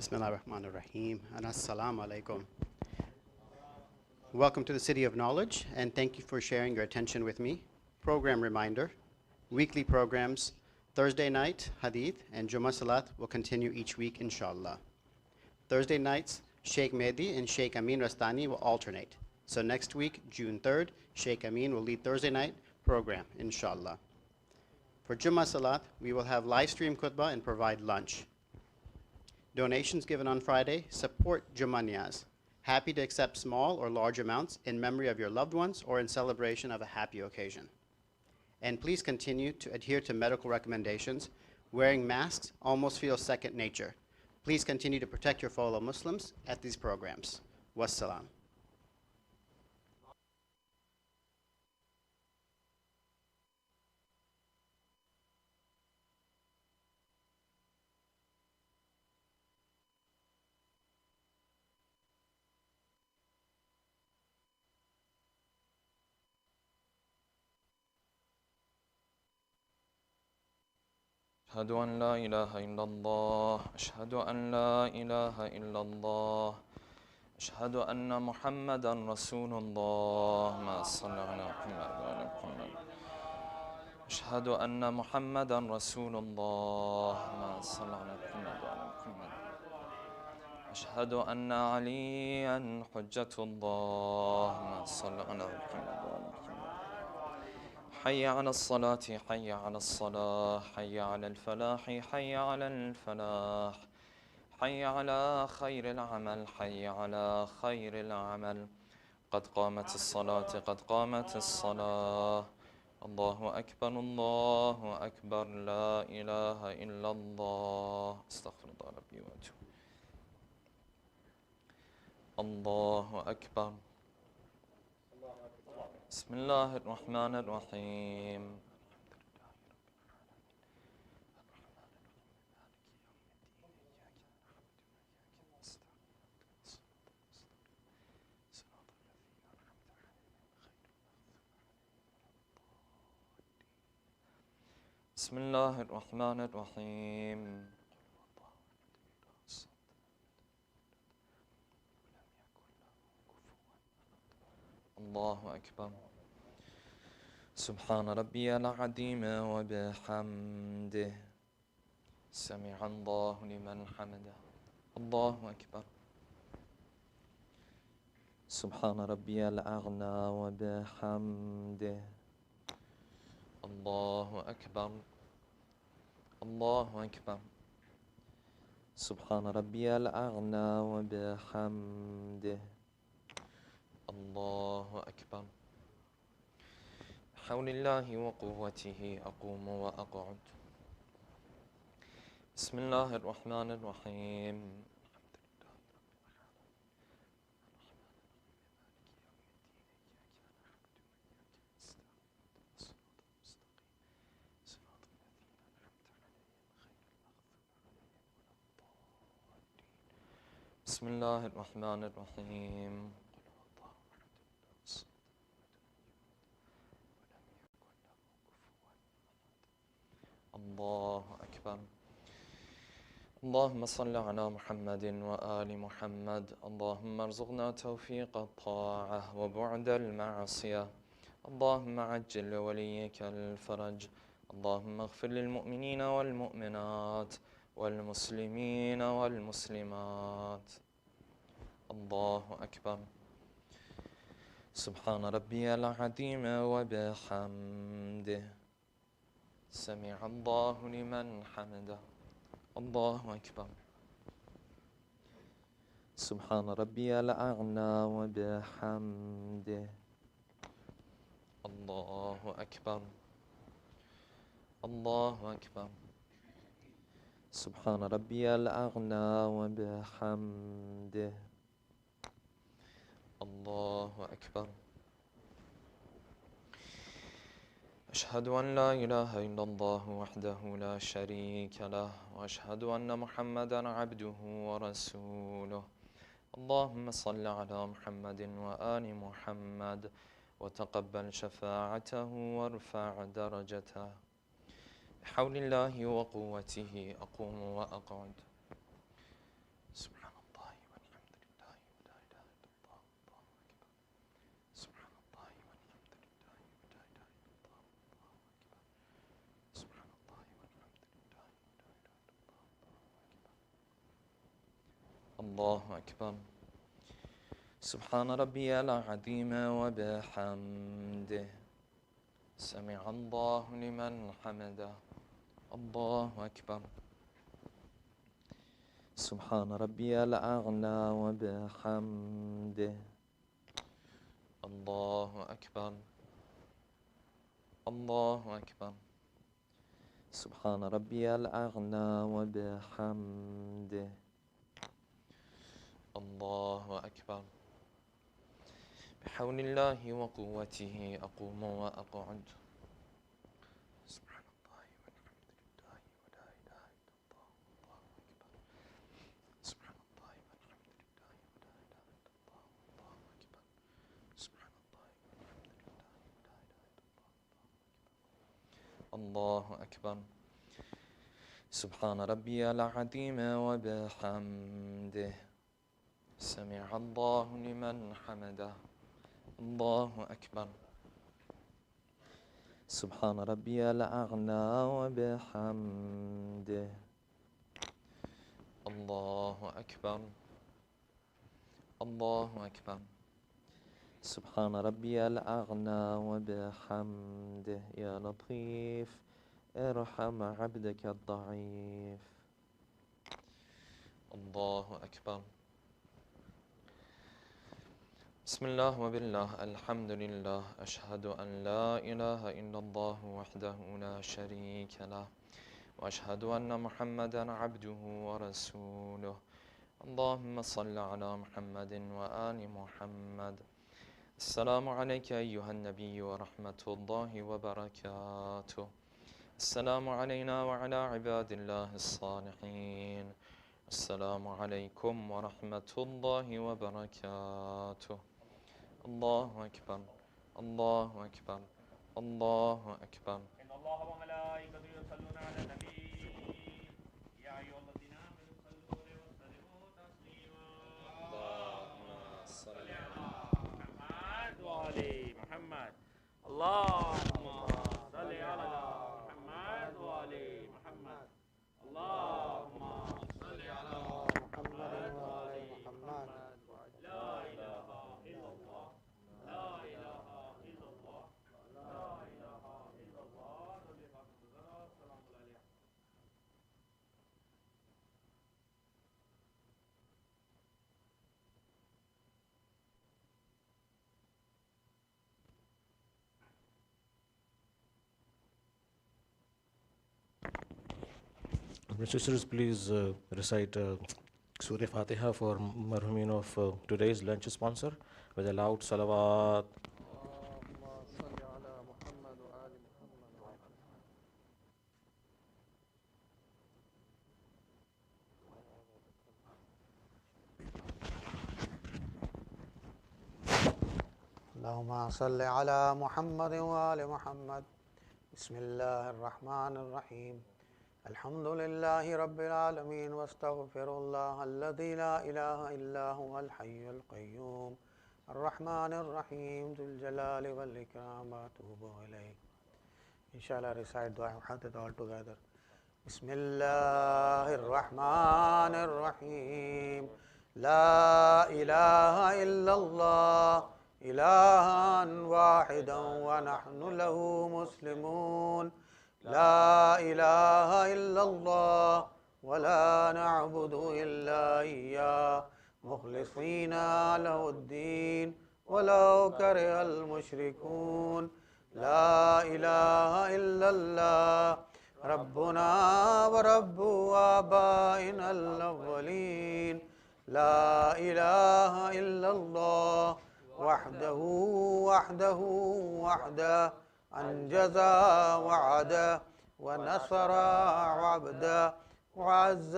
Bismillah ar-Rahman ar-Rahim and Assalamu alaikum. Welcome to the City of Knowledge and thank you for sharing your attention with me. Program reminder, weekly programs, Thursday night, Hadith and Jummah Salat will continue each week inshallah. Thursday nights, Shaykh Mahdi and Shaykh Rastani will alternate. So next week, June 3rd, Shaykh Amin will lead Thursday night program inshallah. For Jummah Salat, we will have live stream khutbah and provide lunch. Donations given on Friday support Jummah Niyaz. Happy to accept small or large amounts in memory of your loved ones or in celebration of a happy occasion. And please continue to adhere to medical recommendations. Wearing masks almost feels second nature. Please continue to protect your fellow Muslims at these programs. Wassalam. أشهد أن لا إله إلا الله أشهد أن لا إله إلا الله أشهد أن محمدا رسول الله ما صلى على محمد وعلى محمد أشهد أن محمدا رسول الله ما صلى على محمد وعلى محمد أشهد أن عليا حجة الله ما صلى على محمد وعلى محمد حي على الصلاة حي على الصلاة حي على الفلاح حي على الفلاح حي على خير العمل حي على خير العمل قد قامت الصلاة قد قامت الصلاة الله أكبر الله أكبر لا إله إلا الله استغفر الله ربي وأتوب الله أكبر بسم الله الرحمن الرحيم بسم الله الرحمن الرحيم الله أكبر سبحان ربي العظيم وبحمده سمع الله لمن حمده الله أكبر سبحان ربي الأعلى وبحمده الله أكبر الله أكبر سبحان ربي الأعلى وبحمده الله أكبر بحول الله وقوته أقوم وأقعد بسم الله الرحمن الرحيم بسم الله الرحمن الرحيم الله أكبر اللهم صل على محمد وآل محمد اللهم ارزقنا توفيق الطاعة وبعد المعصية اللهم عجل لوليك الفرج اللهم اغفر للمؤمنين والمؤمنات والمسلمين والمسلمات الله أكبر سبحان ربي العظيم وبحمده سمع الله لمن حمده الله أكبر سبحان ربي الأعلى وبحمده الله أكبر الله أكبر سبحان ربي الأعلى وبحمده الله أكبر أشهد أن لا إله إلا الله وحده لا شريك له وأشهد أن محمدا عبده ورسوله اللهم صل على محمد وآل محمد وتقبل شفاعته وارفع درجته بحول الله وقوته أقوم وأقعد الله أكبر. سبحان ربي العظيم وبحمده. سمع الله لمن حمده. الله أكبر. سبحان ربي الأعلى وبحمده. الله أكبر. الله أكبر. سبحان ربي الأعلى وبحمده. الله أكبر. بحول الله وقوته أقوم وأقعد. سبحان الله والحمد لله ولا إله إلا الله والله أكبر. سبحان الله والحمد لله ولا إله إلا الله والله أكبر. سبحان الله والحمد لله ولا إله إلا الله الله أكبر. سبحان ربي العظيم وبحمده. سمع الله لمن حمده. الله أكبر. سبحان ربي الأعلى وبحمده. الله أكبر. الله أكبر. سبحان ربي الأعلى وبحمده. يا لطيف ارحم عبدك الضعيف. الله أكبر. بسم الله وبالله الحمد لله أشهد أن لا إله إلا الله وحده لا شريك له وأشهد أن محمدا عبده ورسوله. اللهم صل على محمد وآل محمد. السلام عليك أيها النبي ورحمة الله وبركاته. السلام علينا وعلى عباد الله الصالحين. السلام عليكم ورحمة الله وبركاته. الله أكبر. الله أكبر. الله أكبر. إن الله وملائكته يصلون على النبي يا أيها الذين آمنوا صلوا عليه وسلموا تسليما. اللهم صل على محمد وآل محمد. اللهم صل على محمد وآل محمد. اللهم صل على محمد وآل محمد. لا إله إلا الله. لا إله إلا الله. لا إله إلا الله. السلام عليكم. Sisters, please recite Surah Fatiha for Marhumin of today's lunch sponsor with a loud salawat. اللهم صل على محمد وآل محمد. بسم الله الرحمن الرحيم. الحمد لله رب العالمين واستغفر الله الذي لا إله إلا هو الحي القيوم الرحمن الرحيم ذو الجلال والإكرام وأتوب إليه. Inshallah, recite dua Hadith all together. بسم الله الرحمن الرحيم. لا إله إلا الله إلها واحدا ونحن له مسلمون. لا إله إلا الله ولا نعبد إلا إياه مخلصين له الدين ولو كره المشركون. لا إله إلا الله ربنا ورب آبائنا الأولين. لا إله إلا الله وحده وحده أنجز وعده ونصر عبده وعز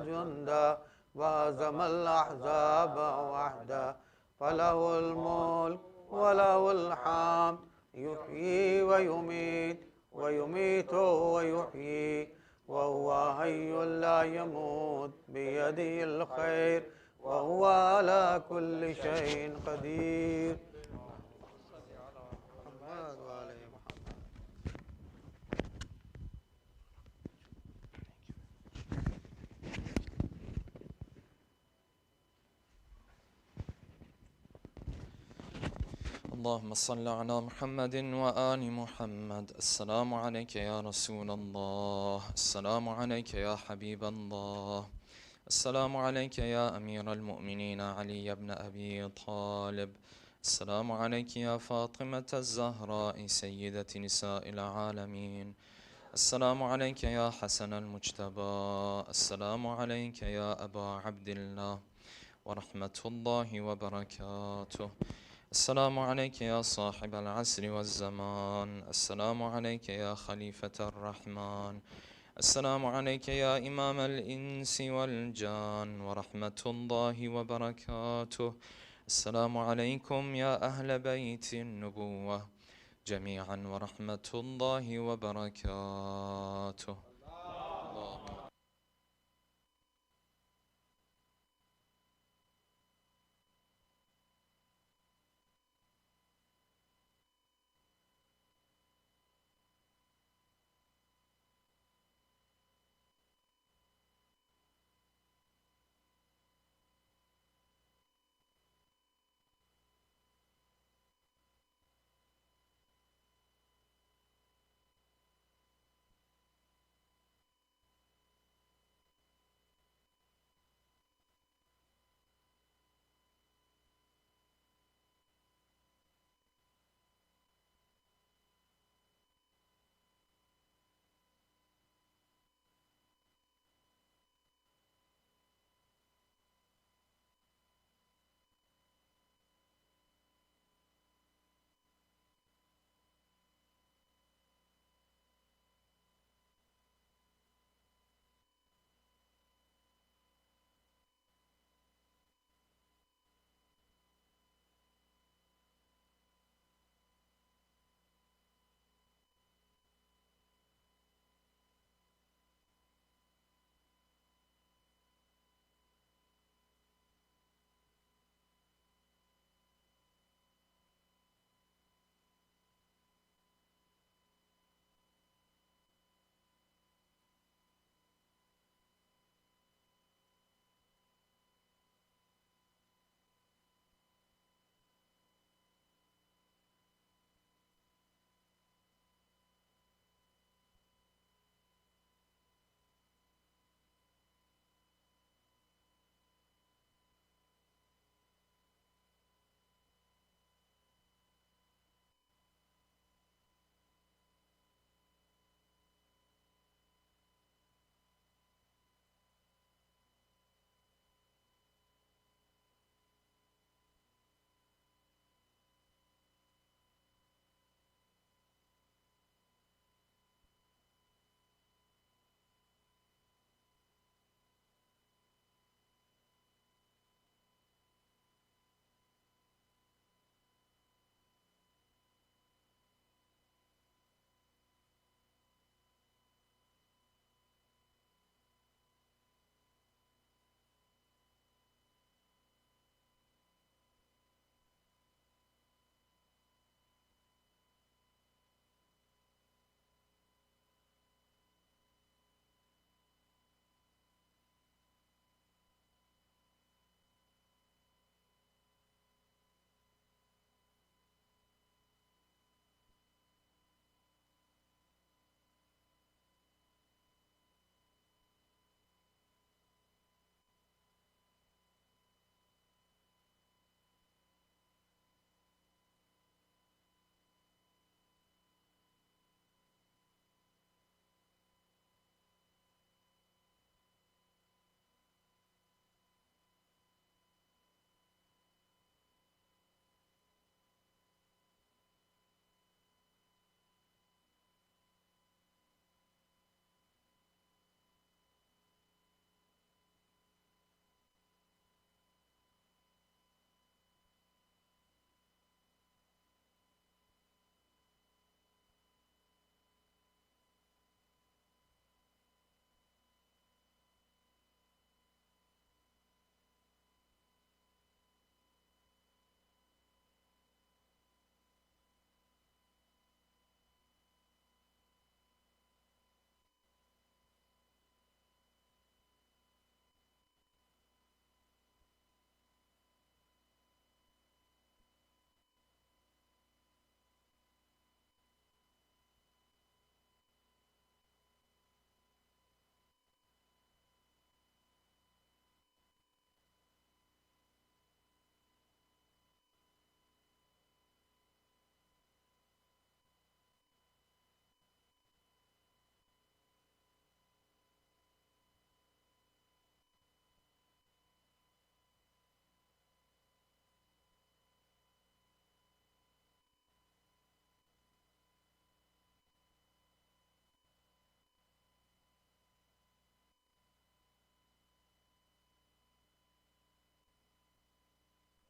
جنده وهزم الأحزاب وحده. فله الملك وله الحمد يحيي ويميت ويميت ويحيي وهو حي لا يموت بيده الخير وهو على كل شيء قدير. اللهم صل على محمد وآل محمد. السلام عليك يا رسول الله. السلام عليك يا حبيب الله. السلام عليك يا أمير المؤمنين علي بن أبي طالب. السلام عليك يا فاطمة الزهراء سيدة نساء العالمين. السلام عليك يا حسن المجتبى. السلام عليك يا أبا عبد الله ورحمة الله وبركاته. السلام عليك يا صاحب العصر والزمان. السلام عليك يا خليفة الرحمن. السلام عليك يا إمام الإنس والجان ورحمة الله وبركاته. السلام عليكم يا أهل بيت النبوة جميعا ورحمة الله وبركاته.